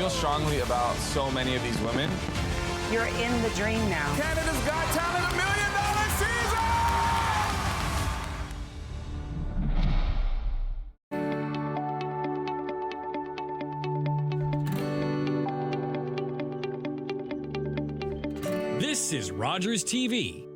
feel strongly about so many of these women. You're in the dream now. Canada's Got Talent, $1 million season! This is Rogers TV.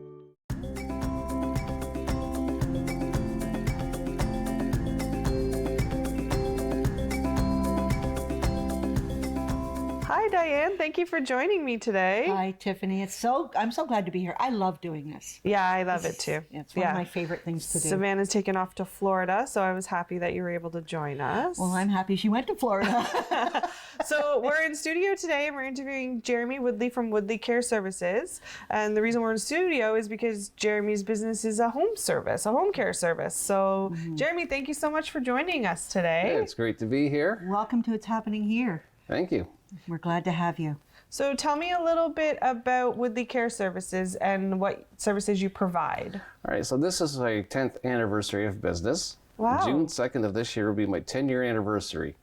Hi, Diane. Thank you for joining me today. Hi, Tiffany. I'm so glad to be here. I love doing this. Yeah, I love it too. It's one of my favorite things to do. Savannah's taken off to Florida, so I was happy that you were able to join us. Well, I'm happy she went to Florida. So we're in studio today and we're interviewing Jeremy Woodley from Woodley Care Services. And the reason we're in studio is because Jeremy's business is a home service, a home care service. So Jeremy, thank you so much for joining us today. Yeah, it's great to be here. Welcome to It's Happening Here. Thank you. We're glad to have you. So tell me a little bit about Woodley Care Services and what services you provide. All right, so this is my 10th anniversary of business. Wow. June 2nd of this year will be my 10-year anniversary.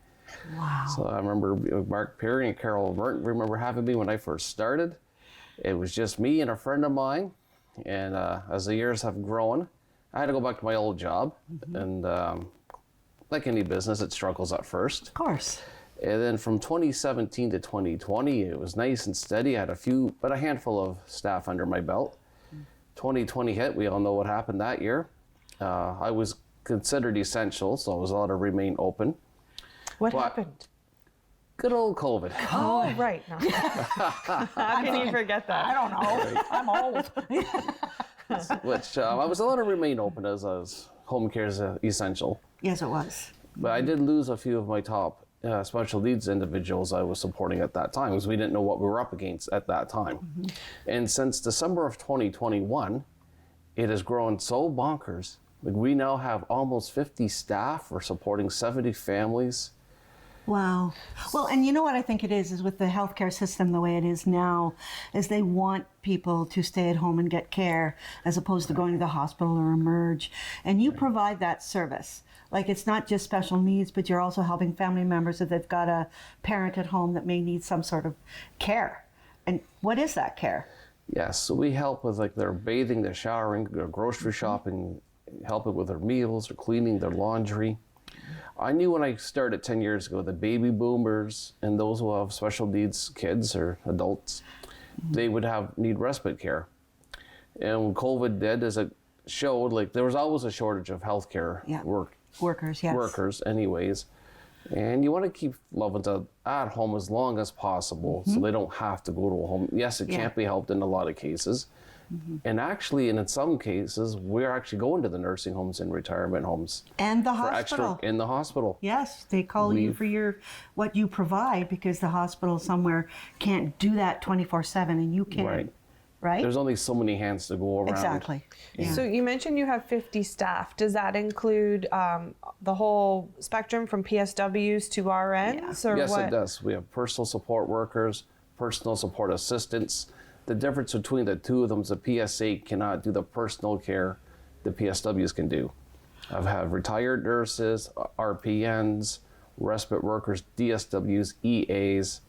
Wow. So I remember Mark Perry and Carol Merton remember having me when I first started. It was just me and a friend of mine. And as the years have grown, I had to go back to my old job. And like any business, it struggles at first. Of course. And then from 2017 to 2020, it was nice and steady. I had a handful of staff under my belt. 2020 hit, we all know what happened that year. I was considered essential, so I was allowed to remain open. What happened? Good old COVID. Oh, right. No. How can you forget that? I don't know. I'm old. Which I was allowed to remain open as home care is essential. Yes, it was. But I did lose a few of my top special needs individuals I was supporting at that time because we didn't know what we were up against at that time. And since December of 2021, it has grown so bonkers. Like we now have almost 50 staff. We're supporting 70 families. Wow. Well, and you know what I think it is with the healthcare system the way it is now, is they want people to stay at home and get care as opposed to going to the hospital or emerge. And you provide that service. Like it's not just special needs, but you're also helping family members if they've got a parent at home that may need some sort of care. And what is that care? Yes, so we help with like their bathing, their showering, their grocery shopping, helping with their meals, their cleaning, their laundry. I knew when I started 10 years ago, the baby boomers and those who have special needs kids or adults, they would need respite care. And what COVID did is it showed like there was always a shortage of healthcare workers, yes. Workers anyways. And you want to keep loved ones at home as long as possible so they don't have to go to a home. Yes, it can't be helped in a lot of cases. And actually, and in some cases, we're actually going to the nursing homes and retirement homes. And the hospital. In the hospital. Yes, they call you for what you provide because the hospital somewhere can't do that 24/7 and you can. Right. There's only so many hands to go around. Exactly. Yeah. So you mentioned you have 50 staff. Does that include the whole spectrum from PSWs to RNs? Or yes, what? It does. We have personal support workers, personal support assistants. The difference between the two of them is the PSA cannot do the personal care the PSWs can do. I have retired nurses, RPNs, respite workers, DSWs, EAs.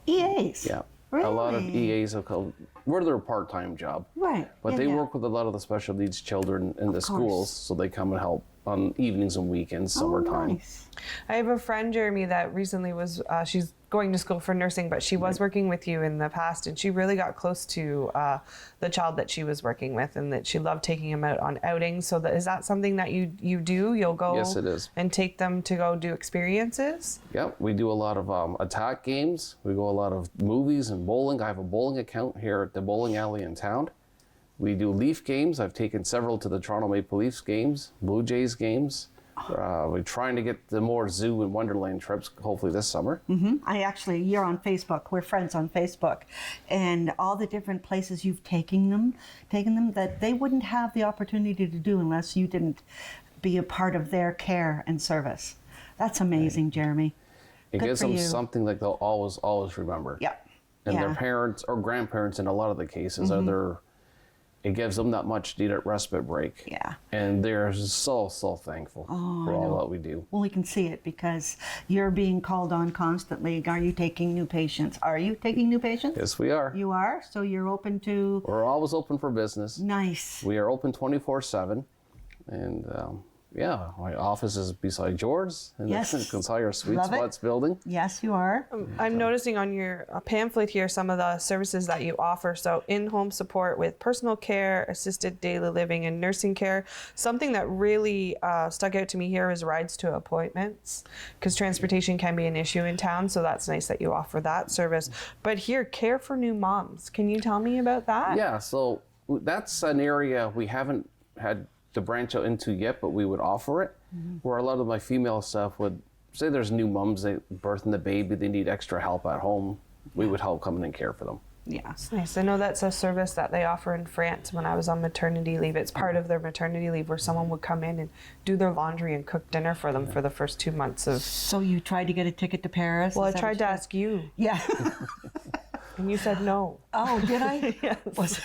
EAs? Yeah. Really? A lot of EAs have called, we're their part-time job. Right. But they work with a lot of the special needs children in the schools, so they come and help on evenings and weekends, summertime. Nice. I have a friend, Jeremy, that recently was, she's going to school for nursing, but she was working with you in the past, and she really got close to the child that she was working with, and that she loved taking him out on outings. So is that something that you do? You'll go Yes, it is. And take them to go do experiences? Yep, we do a lot of attack games. We go a lot of movies and bowling. I have a bowling account here at the bowling alley in town. We do Leaf games. I've taken several to the Toronto Maple Leafs games, Blue Jays games. We're trying to get the more zoo and Wonderland trips, hopefully this summer. You're on Facebook. We're friends on Facebook. And all the different places you've taken them that they wouldn't have the opportunity to do unless you didn't be a part of their care and service. That's amazing, Jeremy. It Good gives for them you. something like they'll always, always remember. Yeah. And their parents or grandparents in a lot of the cases are their it gives them that much needed respite break. Yeah. And they're so thankful for all that we do. Well, we can see it because you're being called on constantly. Are you taking new patients? Are you taking new patients? Yes, we are. You are? So you're open to... We're always open for business. Nice. We are open 24/7. And yeah, my office is beside yours in Yes. the Consire Sweet Love it. Spots building. Yes, you are. I'm noticing on your pamphlet here some of the services that you offer. So in-home support with personal care, assisted daily living, and nursing care. Something that really stuck out to me here is rides to appointments, because transportation can be an issue in town. So that's nice that you offer that service. But here, care for new moms. Can you tell me about that? Yeah, so that's an area we haven't had to branch out into yet, but we would offer it, where a lot of my female staff would say there's new moms, they birthing the baby, they need extra help at home. We would help come in and care for them. Yeah. Nice. I know that's a service that they offer in France when I was on maternity leave. It's part of their maternity leave where someone would come in and do their laundry and cook dinner for them for the first 2 months of... So you tried to get a ticket to Paris? Well, I Is that tried to what ask you, you- Yeah. and you said no. Oh, did I? Yes.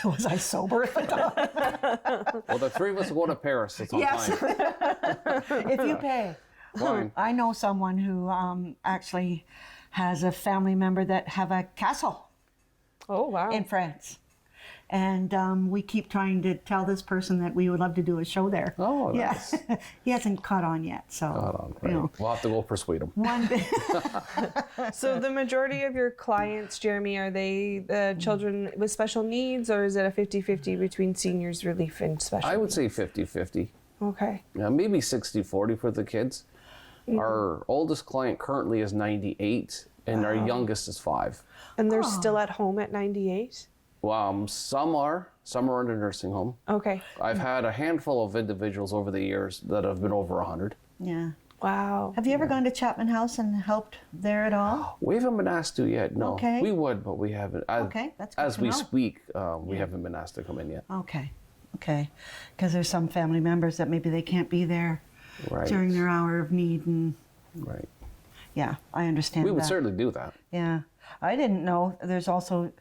Was I sober at the time? Well, the three of us will go to Paris. It's on Yes. time. If you pay. Fine. I know someone who actually has a family member that have a castle Oh, wow. in France. And we keep trying to tell this person that we would love to do a show there. Oh, yeah. nice. He hasn't caught on yet, so you know. We'll have to go persuade them. One bit. So the majority of your clients, Jeremy, are they children with special needs, or is it a 50-50 between seniors relief and special I would needs? say 50-50. Okay. Yeah, maybe 60-40 for the kids. Our oldest client currently is 98, and our youngest is 5. And they're still at home at 98? Some are in a nursing home. Okay. I've had a handful of individuals over the years that have been over 100. Yeah. Wow. Have you ever gone to Chapman House and helped there at all? We haven't been asked to yet, no. Okay. We would, but we haven't. Okay, that's good As to we know. speak, we haven't been asked to come in yet. Okay. Okay. Because there's some family members that maybe they can't be there Right. during their hour of need. And Right. yeah, I understand We would that. certainly do that. Yeah. I didn't know there's also,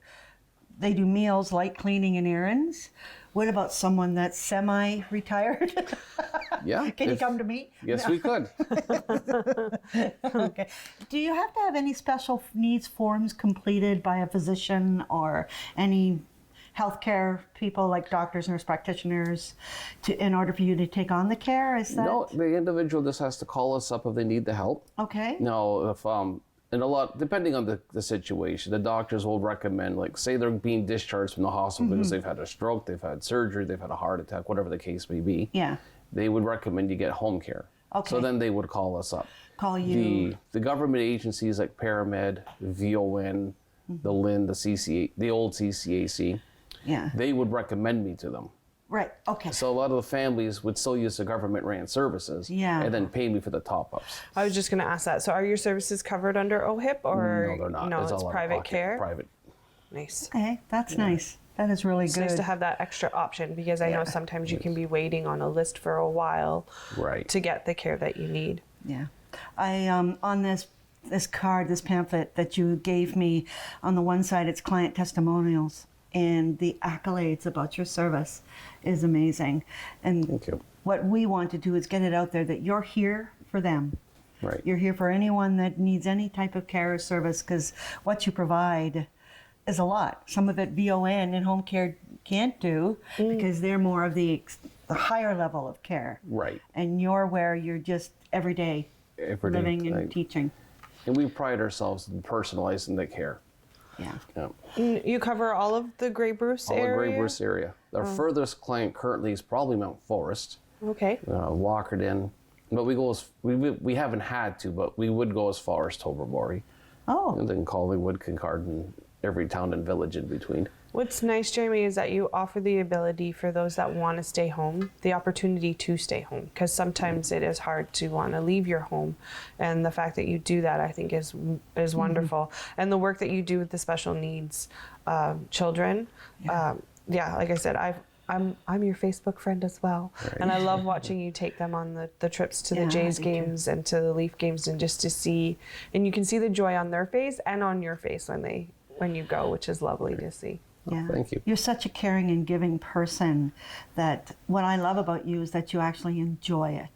they do meals, light cleaning, and errands. What about someone that's semi-retired? Yeah. Can you if- come to me? Yes, we could. Okay. Do you have to have any special needs forms completed by a physician or any healthcare people like doctors, nurse practitioners, in order for you to take on the care? Is that No, the individual just has to call us up if they need the help. okay? No, if and a lot depending on the situation, the doctors will recommend, like, say they're being discharged from the hospital because they've had a stroke, they've had surgery, they've had a heart attack, whatever the case may be. Yeah. They would recommend you get home care. Okay. So then they would call us up. Call you. The government agencies like Paramed, VON, the LIN, the CCA, the old CCAC, Yeah. they would recommend me to them. Right. Okay. So a lot of the families would still use the government ran services Yeah. and then pay me for the top-ups. I was just going to ask that. So are your services covered under OHIP, or No, they're not. No, it's all out of private pocket. care. Private. Nice. Okay. That's nice. That is really It's good. nice to have that extra option, because I know sometimes you can be waiting on a list for a while Right. to get the care that you need. Yeah. I on this card, this pamphlet that you gave me, on the one side it's client testimonials, and the accolades about your service is amazing. And Thank you. what we want to do is get it out there that you're here for them. Right. You're here for anyone that needs any type of care or service, because what you provide is a lot. Some of it VON and home care can't do because they're more of the higher level of care. Right. And you're where you're just every day Every day, living and like- teaching. And we pride ourselves in personalizing the care. Yeah. Yeah. You cover all of the Grey Bruce All the area? Grey Bruce area. Our furthest client currently is probably Mount Forest, Okay. Walkerton. But we haven't had to, but we would go as far as Tobermory. Oh, And then Collingwood, Kincardine, and every town and village in between. What's nice, Jeremy, is that you offer the ability for those that want to stay home, the opportunity to stay home, because sometimes it is hard to want to leave your home, and the fact that you do that, I think, is wonderful. And the work that you do with the special needs children, like I said, I'm your Facebook friend as well, and I love watching you take them on the trips to the Yeah, Jays I do too. games and to the Leaf games, and just to see, and you can see the joy on their face and on your face when you go, which is lovely to see. Yeah. Thank you. You're such a caring and giving person that what I love about you is that you actually enjoy it.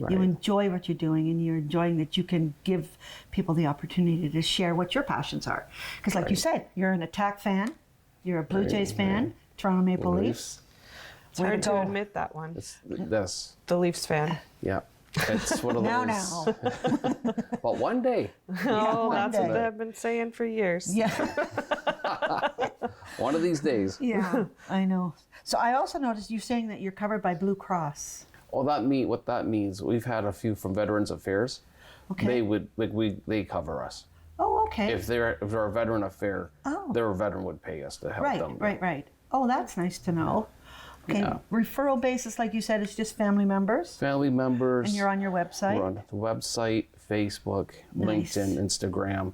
Right. You enjoy what you're doing, and you're enjoying that you can give people the opportunity to share what your passions are. Because like you said, you're an Attack fan, you're a Blue Jays fan, Toronto Maple Leafs. It's hard to admit that one. That's The Leafs fan. yeah. It's one of those. Now. But one day, Oh, that's day. what I've been saying for years. Yeah. one of these days. Yeah, I know. So I also noticed you saying that you're covered by Blue Cross. Well, what that means, we've had a few from Veterans Affairs. Okay. They cover us. Oh, okay. If they're a veteran affair, Oh. their veteran would pay us to help them. Right. Oh, that's nice to know. Okay, Yeah. referral basis, like you said, is just family members. Family members. And you're on your website. We're on the website, Facebook, Nice. LinkedIn, Instagram.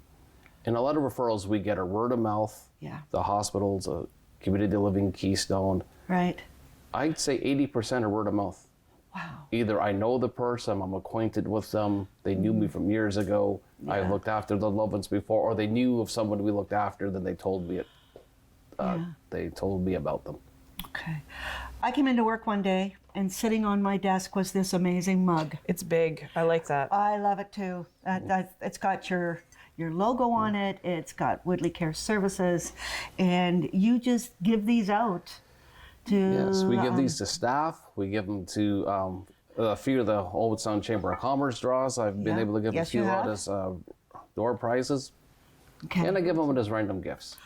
And a lot of referrals we get are word of mouth. Yeah. The hospitals, community living, Keystone. Right. I'd say 80% are word of mouth. Wow. Either I know the person, I'm acquainted with them, they knew me from years ago, I've looked after the loved ones before, or they knew of someone we looked after, then they told me they told me about them. Okay. I came into work one day, and sitting on my desk was this amazing mug. It's big. I like that. I love it too. It's got your logo on it. It's got Woodley Care Services, and you just give these out to. Yes, we give these to staff. We give them to a few of the Old Sound Chamber of Commerce draws. I've been able to give Yes, a few you out have. as door prizes, Okay. and I give them as random gifts.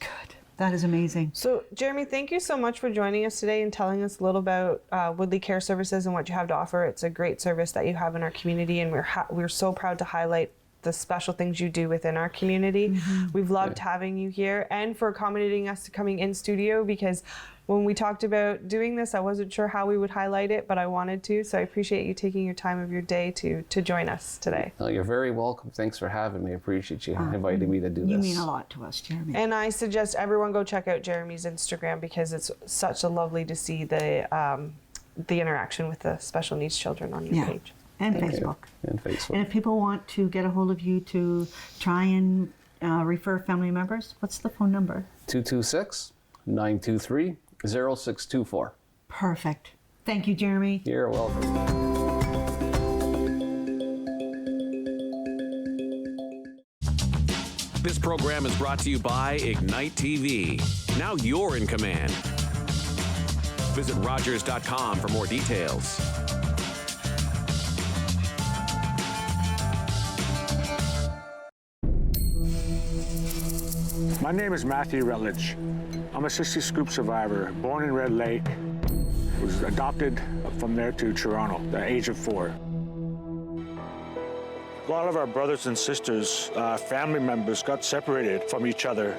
Good. That is amazing. So, Jeremy, thank you so much for joining us today and telling us a little about Woodley Care Services and what you have to offer. It's a great service that you have in our community, and we're so proud to highlight the special things you do within our community. We've loved having you here and for accommodating us to coming in studio, because when we talked about doing this, I wasn't sure how we would highlight it, but I wanted to. So I appreciate you taking your time of your day to join us today. You're very welcome. Thanks for having me. I appreciate you inviting me to do You this. mean a lot to us, Jeremy. And I suggest everyone go check out Jeremy's Instagram, because it's such a lovely to see the interaction with the special needs children on your page. And Thank you. Facebook. And Facebook. And if people want to get a hold of you to try and refer family members, what's the phone number? 226-923-0624. Perfect. Thank you, Jeremy. You're welcome. This program is brought to you by Ignite TV. Now you're in command. Visit Rogers.com for more details. My name is Matthew Rutledge. I'm a 60 scoop survivor, born in Red Lake. Was adopted from there to Toronto at the age of 4. A lot of our brothers and sisters, family members got separated from each other.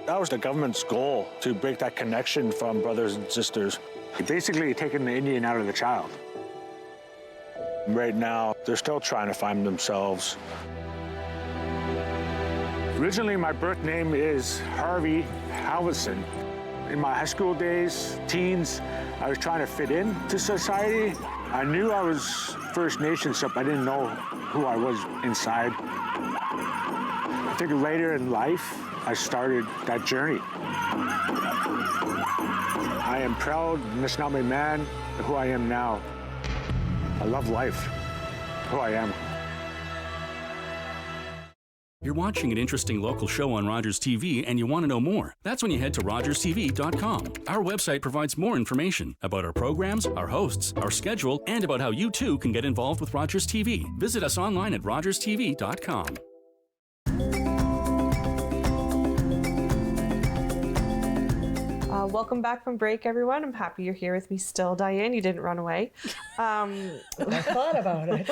That was the government's goal, to break that connection from brothers and sisters. Basically taking the Indian out of the child. Right now, they're still trying to find themselves. Originally, my birth name is Harvey Halverson. In my high school days, teens, I was trying to fit into society. I knew I was First Nations, but I didn't know who I was inside. I think later in life, I started that journey. I am proud, Nishnawbe man, of who I am now. I love life, who I am. You're watching an interesting local show on Rogers TV and you want to know more. That's when you head to RogersTV.com. Our website provides more information about our programs, our hosts, our schedule, and about how you too can get involved with Rogers TV. Visit us online at RogersTV.com. Welcome back from break, everyone. I'm happy you're here with me still, Diane. You didn't run away. I thought about it.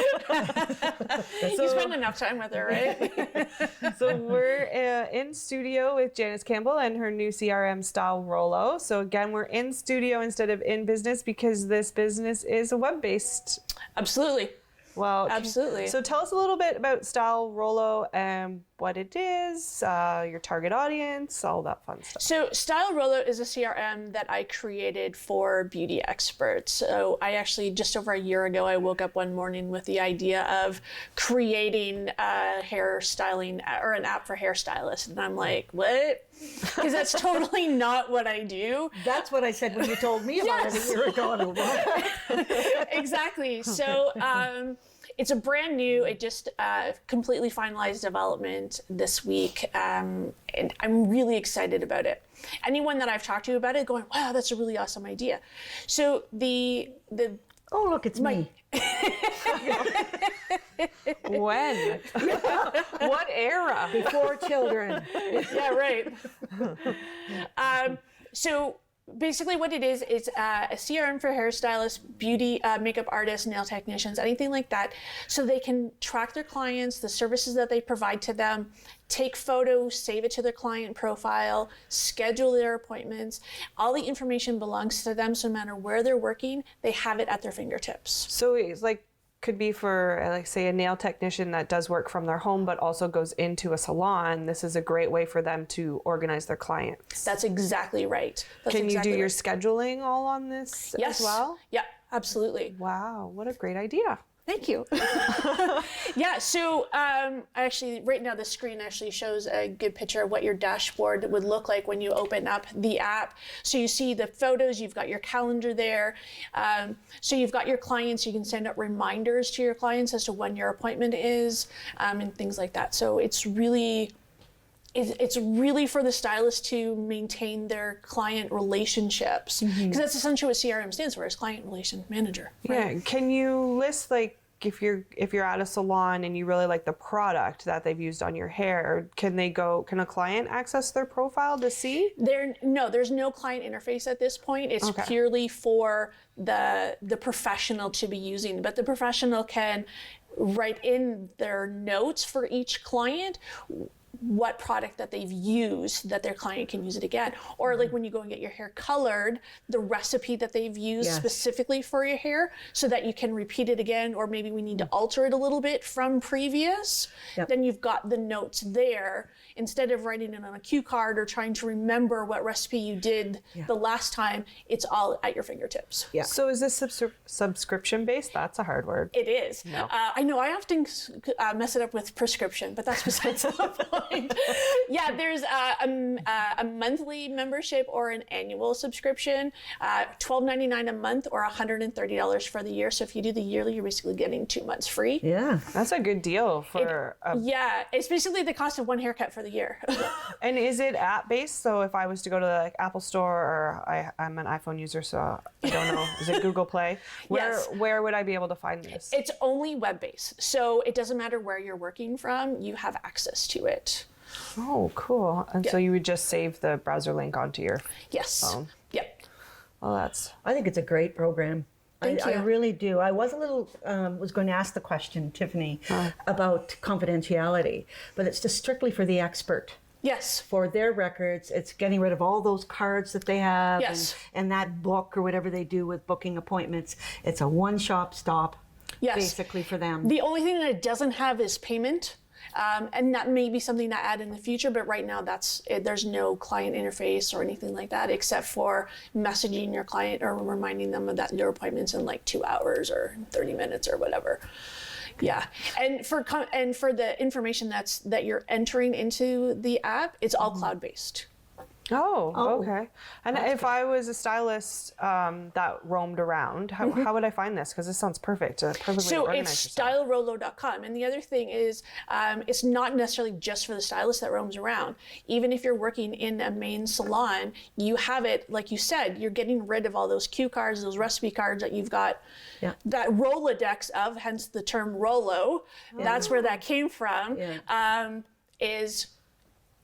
You spend enough time with her, right? So we're in studio with Janice Campbell and her new CRM style Rolo. So again, we're in studio instead of in business because this business is a web-based. Absolutely. Well, Absolutely. So tell us a little bit about style Rolo. what it is, your target audience, all that fun stuff. So Style Rolo is a CRM that I created for beauty experts. So I actually, just over a year ago, I woke up one morning with the idea of creating a hair styling or an app for hairstylists. And I'm like, what? Because that's totally not what I do. That's what I said when you told me about it a year ago. And Exactly. So it's a brand new, it just completely finalized development this week. And I'm really excited about it. Anyone that I've talked to about it going, wow, that's a really awesome idea. So oh, look, it's me. When? What era? Before children. Yeah, right. So basically what it is a CRM for hairstylists, beauty, makeup artists, nail technicians, anything like that, so they can track their clients, the services that they provide to them, take photos, save it to their client profile, schedule their appointments. All the information belongs to them, so no matter where they're working, they have it at their fingertips. So it's like, could be for, like, say, a nail technician that does work from their home but also goes into a salon. This is a great way for them to organize their clients. That's exactly right. Can you do your scheduling all on this as well? Yeah, absolutely. Wow, what a great idea. Thank you. Yeah, so actually right now the screen actually shows a good picture of what your dashboard would look like when you open up the app. So you see the photos, you've got your calendar there. So you've got your clients, you can send out reminders to your clients as to when your appointment is and things like that. So it's really for the stylist to maintain their client relationships, because that's essentially what CRM stands for, is client relation manager. Right? Yeah. Can you list, like, if you're at a salon and you really like the product that they've used on your hair, can a client access their profile to see? There's no client interface at this point. It's purely for the professional to be using, but the professional can write in their notes for each client what product that they've used that their client can use it again. Or like when you go and get your hair colored, the recipe that they've used specifically for your hair, so that you can repeat it again, or maybe we need to alter it a little bit from previous. Then you've got the notes there, instead of writing it on a cue card or trying to remember what recipe you did the last time. It's all at your fingertips. So is this subscription based? That's a hard word. It is. No. I know I often mess it up with prescription, but that's besides the point. Yeah, there's a monthly membership or an annual subscription, $12.99 a month or $130 for the year. So if you do the yearly, you're basically getting 2 months free. Yeah, that's a good deal for. Yeah, it's basically the cost of one haircut for the year. And is it app based? So if I was to go to the Apple Store, or I'm an iPhone user, so I don't know, is it Google Play? Where would I be able to find this? It's only web based, so it doesn't matter where you're working from. You have access to it. Oh, cool. And so you would just save the browser link onto your phone? Yep. Well, I think it's a great program. Thank you. I really do. I was a little, was going to ask the question, Tiffany, about confidentiality, but it's just strictly for the expert. Yes. For their records, it's getting rid of all those cards that they have Yes. and that book or whatever they do with booking appointments. It's a one-shop stop, basically, for them. The only thing that it doesn't have is payment. And that may be something to add in the future, but right now there's no client interface or anything like that, except for messaging your client or reminding them of that your appointment's in like 2 hours or 30 minutes or whatever. Yeah, and for the information that you're entering into the app, it's all cloud-based. Oh, okay. And if I was a stylist that roamed around, how would I find this? Because this sounds perfect. Perfectly so organized. it's stylrolo.com. And the other thing is, it's not necessarily just for the stylist that roams around. Even if you're working in a main salon, you have it, like you said, you're getting rid of all those cue cards, those recipe cards that you've got that Rolodex of, hence the term Rolo. That's where that came from,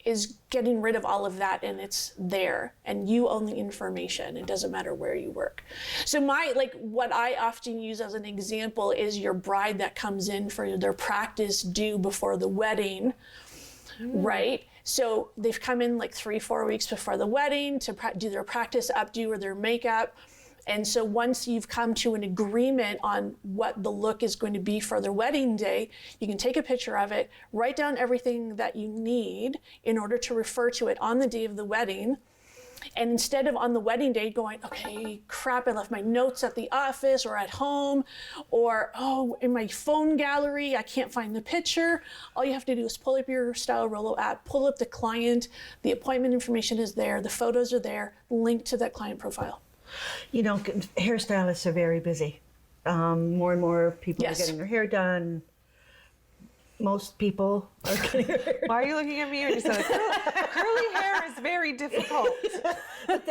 is getting rid of all of that, and it's there, and you own the information. It doesn't matter where you work. So what I often use as an example is your bride that comes in for their practice due before the wedding, right? So they've come in like 3-4 weeks before the wedding to do their practice updo or their makeup. And so once you've come to an agreement on what the look is going to be for their wedding day, you can take a picture of it, write down everything that you need in order to refer to it on the day of the wedding. And instead of on the wedding day going, okay, crap, I left my notes at the office or at home, or, oh, in my phone gallery, I can't find the picture. All you have to do is pull up your Style Rolo app, pull up the client, the appointment information is there, the photos are there, linked to that client profile. You know, hairstylists are very busy. More and more people Yes. are getting their hair done. Most people are getting their hair Why are you looking at me when you said curly hair is very difficult? but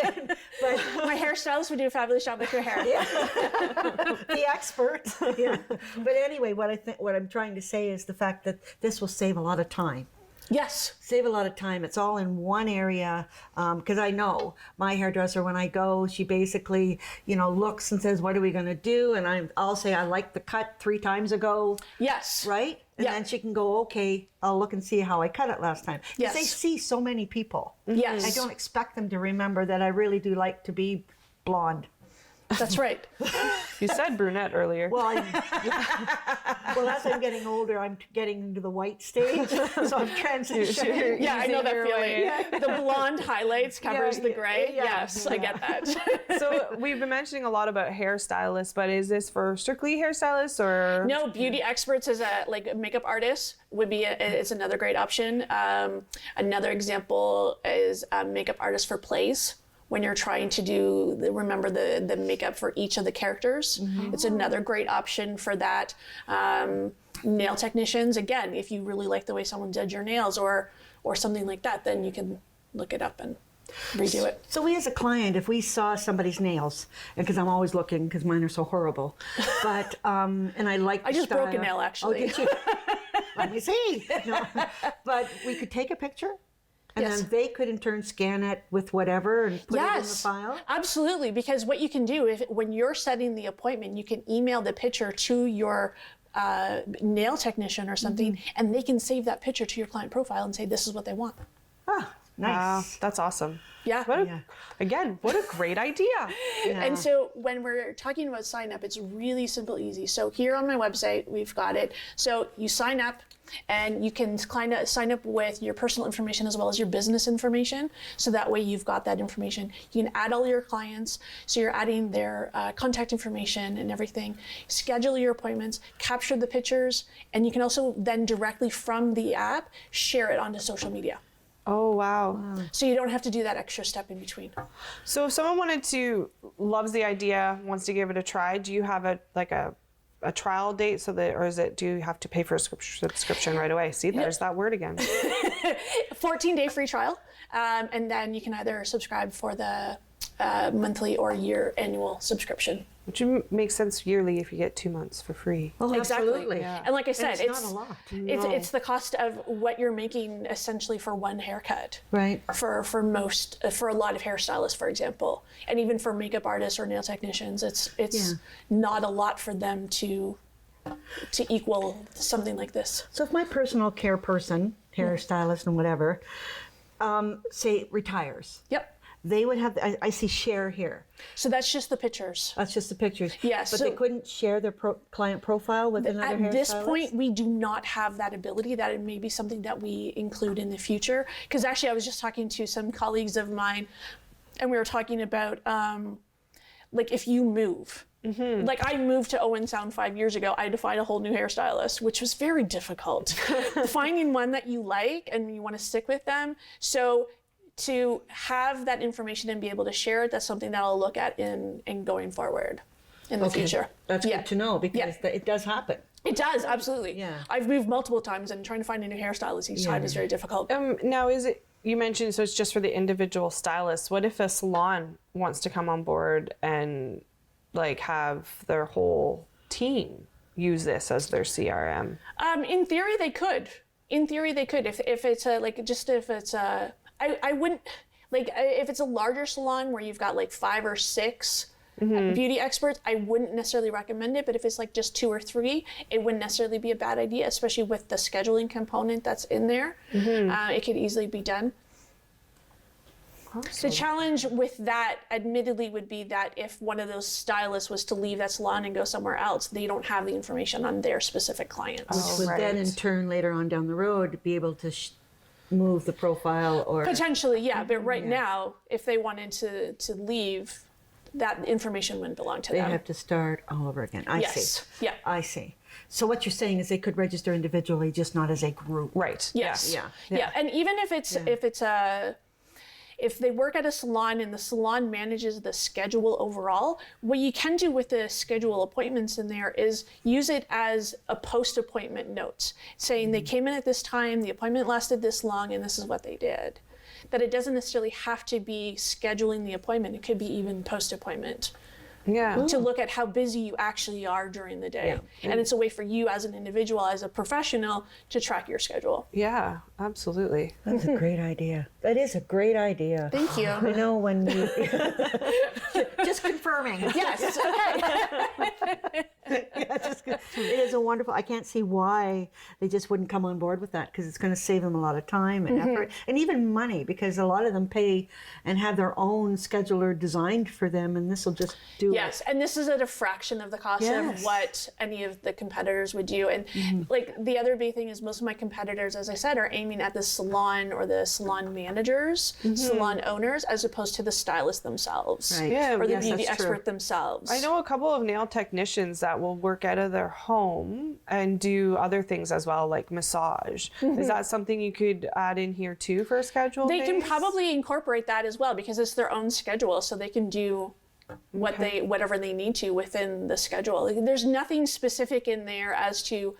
My hairstylist would do a fabulous job with your hair. the expert. Yeah. But anyway, what I'm trying to say is the fact that this will save a lot of time. Yes. Save a lot of time. It's all in one area. Because I know my hairdresser, when I go, she basically, looks and says, what are we going to do? And I'll say, I like the cut 3 times ago. Yes. Right? And Yeah. then she can go, okay, I'll look and see how I cut it last time. Because they Yes. see so many people. Yes. I don't expect them to remember that I really do like to be blonde. That's right. You said brunette earlier. Well, as I'm getting older, I'm getting into the white stage, so I'm transitioning. Yeah, I know that your feeling. way. The blonde highlights covers the gray. yeah, Yes, I get that. So we've been mentioning a lot about hairstylists, but is this for strictly hairstylists or? No, beauty experts as a makeup artist would be is another great option. Another example is makeup artists for plays. When you're trying to remember the makeup for each of the characters. Mm-hmm. It's another great option for that. Nail technicians, again, if you really like the way someone did your nails or something like that, then you can look it up and redo it. So we as a client, if we saw somebody's nails, and because I'm always looking because mine are so horrible, but, and I like I the just broke a style. nail, actually. Oh, did you? Let me see. No. But we could take a picture. And Yes. then they could in turn scan it with whatever and put it in the file? Absolutely, because what you can do when you're setting the appointment, you can email the picture to your nail technician or something, and they can save that picture to your client profile and say this is what they want. Ah, nice. Wow, that's awesome. Yeah. Again, what a great idea. Yeah. And so when we're talking about sign up, it's really simple, easy. So here on my website, we've got it. So you sign up and you can sign up with your personal information as well as your business information. So that way you've got that information. You can add all your clients. So you're adding their contact information and everything. Schedule your appointments, capture the pictures, and you can also then directly from the app, share it onto social media. Oh, wow. So you don't have to do that extra step in between. So if someone loves the idea, wants to give it a try, do you have a trial date do you have to pay for a subscription right away? See, there's that word again. 14-day free trial. And then you can either subscribe for the monthly or annual subscription. Which makes sense yearly if you get 2 months for free. Oh, Exactly. absolutely. Yeah. And like I said, it's not a lot. It's the cost of what you're making essentially for one haircut. Right. For a lot of hairstylists, for example, and even for makeup artists or nail technicians, it's not a lot for them to equal something like this. So if my personal care person, hairstylist and whatever, say retires. Yep. They would have, I see share here. So that's just the pictures. That's just the pictures. Yes, But so- they couldn't share their client profile with another hairstylist? At this point, we do not have that ability. That may be something that we include in the future. Because actually, I was just talking to some colleagues of mine, and we were talking about, if you move. Mm-hmm. Like I moved to Owen Sound 5 years ago, I had to find a whole new hairstylist, which was very difficult. Finding one that you like and you want to stick with them. So to have that information and be able to share it, that's something that I'll look at in going forward in the future. That's good to know because Yeah. it does happen. It does, absolutely. Yeah. I've moved multiple times and trying to find a new hairstylist each time is very difficult. Now, you mentioned, so it's just for the individual stylist. What if a salon wants to come on board and have their whole team use this as their CRM? In theory, they could. If it's I wouldn't, if it's a larger salon where you've got 5 or 6 beauty experts, I wouldn't necessarily recommend it. But if it's just 2 or 3, it wouldn't necessarily be a bad idea, especially with the scheduling component that's in there. It could easily be done. The challenge with that, admittedly, would be that if one of those stylists was to leave that salon and go somewhere else, they don't have the information on their specific clients. Which would then, in turn, later on down the road, be able to move the profile or... Potentially, yeah. But right now, if they wanted to leave, that information wouldn't belong to them. They have to start all over again. I see. Yeah. I see. So what you're saying is they could register individually, just not as a group. Right. Yes. Yeah. And even if they work at a salon and the salon manages the schedule overall, what you can do with the schedule appointments in there is use it as a post-appointment notes, saying they came in at this time, the appointment lasted this long, and this is what they did. That it doesn't necessarily have to be scheduling the appointment. It could be even post-appointment. Yeah. To look at how busy you actually are during the day. Yeah. And it's a way for you as an individual, as a professional, to track your schedule. Yeah, absolutely. That's a great idea. That is a great idea. Thank you. I know when you... Just confirming. Yes, okay. It is a wonderful... I can't see why they just wouldn't come on board with that, because it's going to save them a lot of time and effort, and even money, because a lot of them pay and have their own scheduler designed for them, and this will just do Yes, and this is at a fraction of the cost of what any of the competitors would do. And like the other big thing is most of my competitors, as I said, are aiming at the salon or the salon managers, salon owners, as opposed to the stylist themselves. Right. Yeah, or the yes, beauty that's expert true. themselves. I know a couple of nail technicians that will work out of their home and do other things as well, like massage. Is that something you could add in here too for a schedule? They can base? probably incorporate that as well, because it's their own schedule, so they can do whatever they need to within the schedule. Like, there's nothing specific in there as to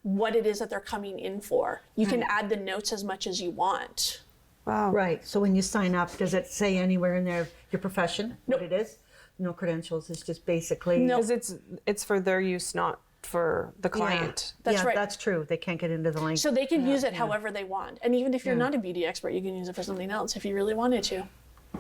what it is that they're coming in for. You can add the notes as much as you want. Wow. Right. So when you sign up, does it say anywhere in there your profession, what it is? No credentials. It's just basically... Because it's for their use, not for the client. That's right. That's true. They can't get into the link. So they can use it however they want. And even if you're not a beauty expert, you can use it for something else if you really wanted to.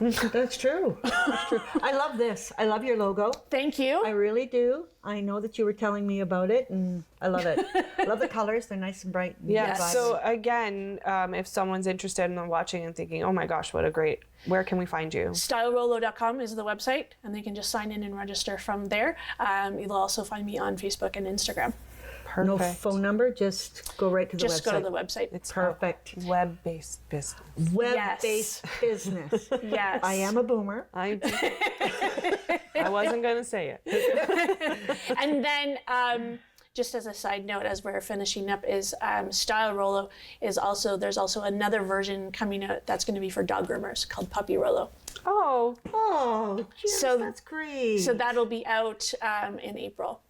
That's true. That's true. I love this. I love your logo. Thank you. I really do. I know that you were telling me about it, and I love it. I love the colors. They're nice and bright. And Yeah. vibrant. So again, if someone's interested in watching and thinking, oh my gosh, what a great, where can we find you? StyleRolo.com is the website, and they can just sign in and register from there. You'll also find me on Facebook and Instagram. Perfect. No phone number, just go right to the website. Just go to the website. It's perfect. Web-based business. Web-based business. Yes. I am a boomer. I wasn't going to say it. And then, just as a side note, as we're finishing up, is Style Rolo is also, there's also another version coming out that's going to be for dog groomers called Puppy Rolo. Oh, geez, So- that's great. So that'll be out in April.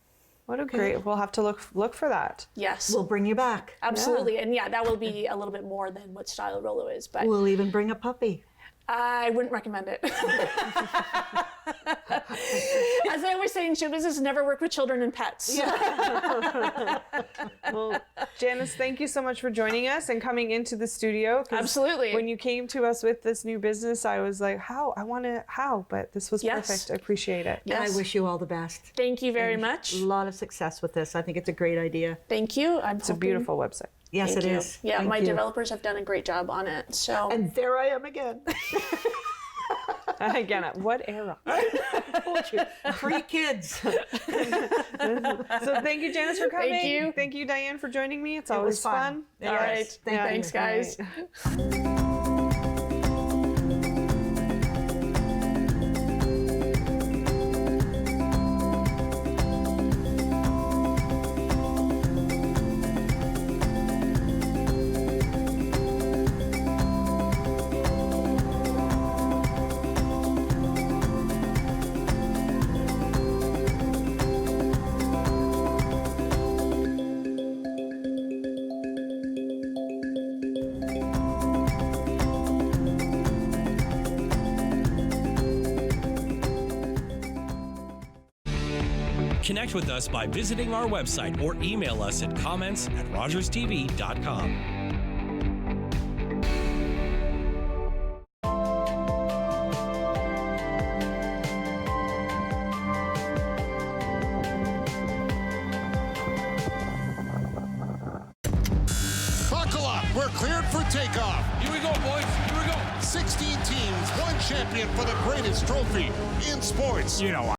What a great, we'll have to look for that. Yes. We'll bring you back. Absolutely. And yeah, that will be a little bit more than what Style Rolo is, but We'll even bring a puppy. I wouldn't recommend it. As I always say in show business, never work with children and pets. Well, Janice, thank you so much for joining us and coming into the studio. 'Cause Absolutely. When you came to us with this new business, I was like, but this was Yes. perfect. I appreciate it. And I Yes. wish you all the best. Thank you very much. A lot of success with this. I think it's a great idea. Thank you. It's a beautiful website. Yes, Thank it you. is. Yeah, Thank my you. developers have done a great job on it. So And there I am again. Again, what era? Told you. 3 kids. So thank you, Janice, for coming. Thank you. Thank you, Diane, for joining me. It's It always was fun. fun. all right. Yes, thank Thanks, you. guys. Connect with us by visiting our website or email us at comments@rogerstv.com. Buckle up. We're cleared for takeoff. Here we go, boys. Here we go. 16 teams, 1 champion for the greatest trophy in sports. You know what?